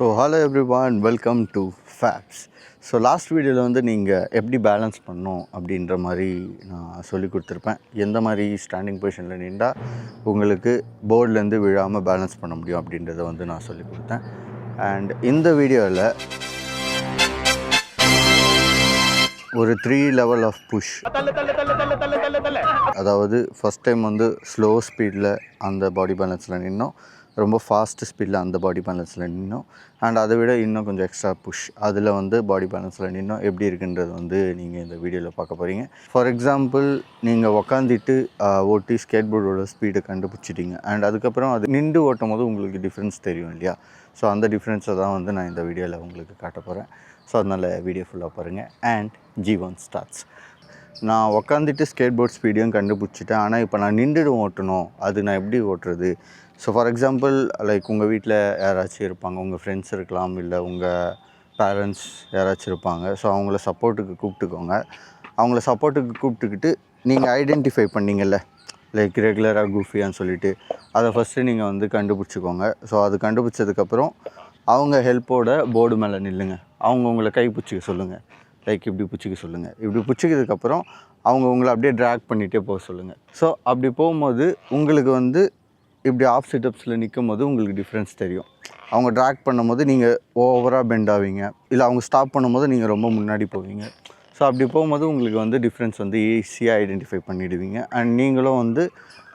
So hello everyone, welcome to Fabs. So last வீடியோவில் வந்து நீங்கள் எப்படி பேலன்ஸ் பண்ணணும் அப்படின்ற மாதிரி நான் சொல்லி கொடுத்துருப்பேன். எந்த மாதிரி ஸ்டாண்டிங் பொசிஷனில் நின்றால் உங்களுக்கு போர்ட்லேருந்து விழாமல் பேலன்ஸ் பண்ண முடியும் அப்படின்றத வந்து நான் சொல்லி கொடுத்தேன். அண்ட் இந்த வீடியோவில் ஒரு 3 லெவல் ஆஃப் புஷ், அதாவது ஃபஸ்ட் டைம் வந்து ஸ்லோ ஸ்பீடில் அந்த பாடி பேலன்ஸில் நின்னோம், ரொம்ப ஃபாஸ்ட் ஸ்பீடில் அந்த பாடி பேலன்ஸில் நின்னோம், அண்ட் அதை விட இன்னும் கொஞ்சம் எக்ஸ்ட்ரா புஷ் அதில் வந்து பாடி பேலன்ஸில் நின்னோம். எப்படி இருக்குன்றது வந்து நீங்கள் இந்த வீடியோவில் பார்க்க போகிறீங்க. ஃபார் எக்ஸாம்பிள், நீங்கள் உக்காந்துட்டு ஓட்டி ஸ்கேட் போர்டோட ஸ்பீடை கண்டுபிடிச்சிட்டிங்க, அண்ட் அதுக்கப்புறம் அது நின்று ஓட்டும் போது உங்களுக்கு டிஃப்ரென்ஸ் தெரியும் இல்லையா? ஸோ அந்த டிஃப்ரென்ஸை தான் வந்து நான் இந்த வீடியோவில் உங்களுக்கு காட்ட போகிறேன். ஸோ அதனால் வீடியோ ஃபுல்லாக பாருங்கள். And G1 starts. நான் உக்காந்துட்டு ஸ்கேட் போர்ட் ஸ்பீடையும் கண்டுபிடிச்சிட்டேன், ஆனால் இப்போ நான் நின்றுடு ஓட்டணும், அது நான் எப்படி ஓட்டுறது? ஸோ ஃபார் எக்ஸாம்பிள், லைக் உங்கள் வீட்டில் யாராச்சும் இருப்பாங்க, உங்கள் ஃப்ரெண்ட்ஸ் இருக்கலாம், இல்லை உங்கள் பேரண்ட்ஸ் யாராச்சும் இருப்பாங்க. ஸோ அவங்கள சப்போர்ட்டுக்கு கூப்பிட்டுக்கோங்க. அவங்கள சப்போர்ட்டுக்கு கூப்பிட்டுக்கிட்டு நீங்கள் ஐடென்டிஃபை பண்ணிங்கல்ல, லைக் ரெகுலராக கூஃபியான்னு சொல்லிவிட்டு அதை ஃபஸ்ட்டு நீங்கள் வந்து கண்டுபிடிச்சிக்கோங்க. ஸோ அது கண்டுபிடிச்சதுக்கப்புறம் அவங்க ஹெல்ப்போட போர்டு மேலே நில்லுங்க. அவங்க உங்களை கை பிடிச்சிக்க சொல்லுங்கள், லைக் இப்படி பிடிச்சிக்க சொல்லுங்கள். இப்படி பிடிச்சிக்கிறதுக்கப்புறம் அவங்க உங்களை அப்படியே ட்ராக் பண்ணிகிட்டே போக சொல்லுங்கள். ஸோ அப்படி போகும்போது உங்களுக்கு வந்து இப்படி ஆஃப் சிட்டப்ஸில் நிற்கும் போது உங்களுக்கு டிஃப்ரென்ஸ் தெரியும். அவங்க ட்ராக் பண்ணும்போது நீங்கள் ஓவராக பெண்ட் ஆவீங்க, இல்லை அவங்க ஸ்டாப் பண்ணும்போது நீங்கள் ரொம்ப முன்னாடி போவீங்க. ஸோ அப்படி போகும்போது உங்களுக்கு வந்து டிஃப்ரென்ஸ் வந்து ஈஸியாக ஐடென்டிஃபை பண்ணிவிடுவீங்க. அண்ட் நீங்களும் வந்து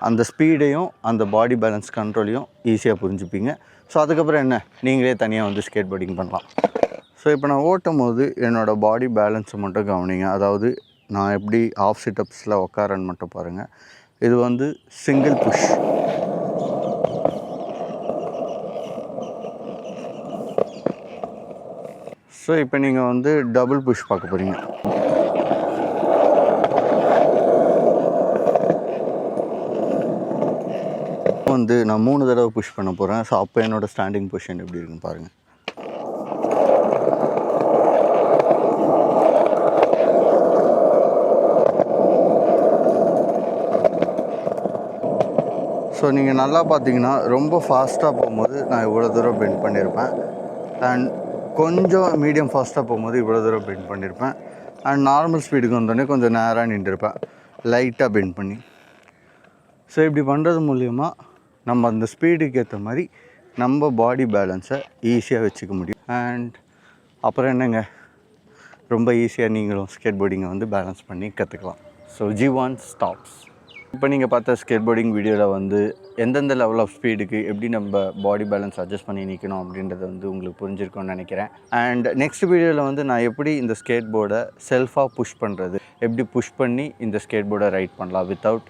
அந்த ஸ்பீடையும் அந்த பாடி பேலன்ஸ் கண்ட்ரோலையும் ஈஸியாக புரிஞ்சுப்பீங்க. ஸோ அதுக்கப்புறம் என்ன, நீங்களே தனியாக வந்து ஸ்கேட் போர்டிங் பண்ணலாம். ஸோ இப்போ நான் ஓட்டும் போது என்னோடய பாடி பேலன்ஸை மட்டும் கவனிங்க. அதாவது நான் எப்படி ஆஃப் சிட்டப்ஸில் உட்காரன்னு மட்டும் பாருங்கள். இது வந்து சிங்கிள் புஷ். ஸோ இப்போ நீங்கள் வந்து டபுள் புஷ் பார்க்க போகிறீங்க. வந்து நான் 3 தடவை புஷ் பண்ண போகிறேன். ஸோ அப்போ என்னோடய ஸ்டாண்டிங் பொசிஷன் எப்படி இருக்குன்னு பாருங்கள். ஸோ நீங்கள் நல்லா பார்த்தீங்கன்னா ரொம்ப ஃபாஸ்ட்டாக போகும்போது நான் இவ்வளோ தூரம் பெண்ட் பண்ணியிருப்பேன், அண்ட் கொஞ்சம் மீடியம் ஃபாஸ்ட்டாக போகும்போது இவ்வளோ தூரம் பெண்ட் பண்ணியிருப்பேன், அண்ட் நார்மல் ஸ்பீடுக்கு வந்தோடனே கொஞ்சம் நேராக நின்றுருப்பேன், லைட்டாக பெண்ட் பண்ணி. ஸோ இப்படி பண்ணுறது மூலிமா நம்ம அந்த ஸ்பீடுக்கு ஏற்ற மாதிரி நம்ம பாடி பேலன்ஸை ஈஸியாக வச்சுக்க முடியும். அண்ட் அப்புறம் என்னங்க, ரொம்ப ஈஸியாக நீங்களும் ஸ்கேட் போர்டிங்கை வந்து பேலன்ஸ் பண்ணி கற்றுக்கலாம். So G1 stops. இப்போ நீங்கள் பார்த்த ஸ்கேட் போர்டிங் வீடியோவில் வந்து எந்தெந்த லெவல் ஆஃப் ஸ்பீடுக்கு எப்படி நம்ம பாடி பேலன்ஸ் அட்ஜஸ்ட் பண்ணி நிற்கணும் அப்படின்றது வந்து உங்களுக்கு புரிஞ்சிருக்கும்னு நினைக்கிறேன். அண்ட் நெக்ஸ்ட் வீடியோவில் வந்து நான் எப்படி இந்த ஸ்கேட் போர்டை செல்ஃபாக புஷ் பண்ணுறது, எப்படி புஷ் பண்ணி இந்த ஸ்கேட் போர்டை ரைட் பண்ணலாம் வித்தவுட்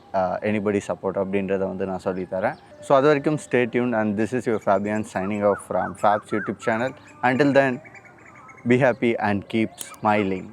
எனிபடி சப்போர்ட் அப்படின்றத வந்து நான் சொல்லித்தரேன். ஸோ அது வரைக்கும் stay tuned, and this is your Fabian signing off from Fab's YouTube channel. Until then, be happy and keep smiling.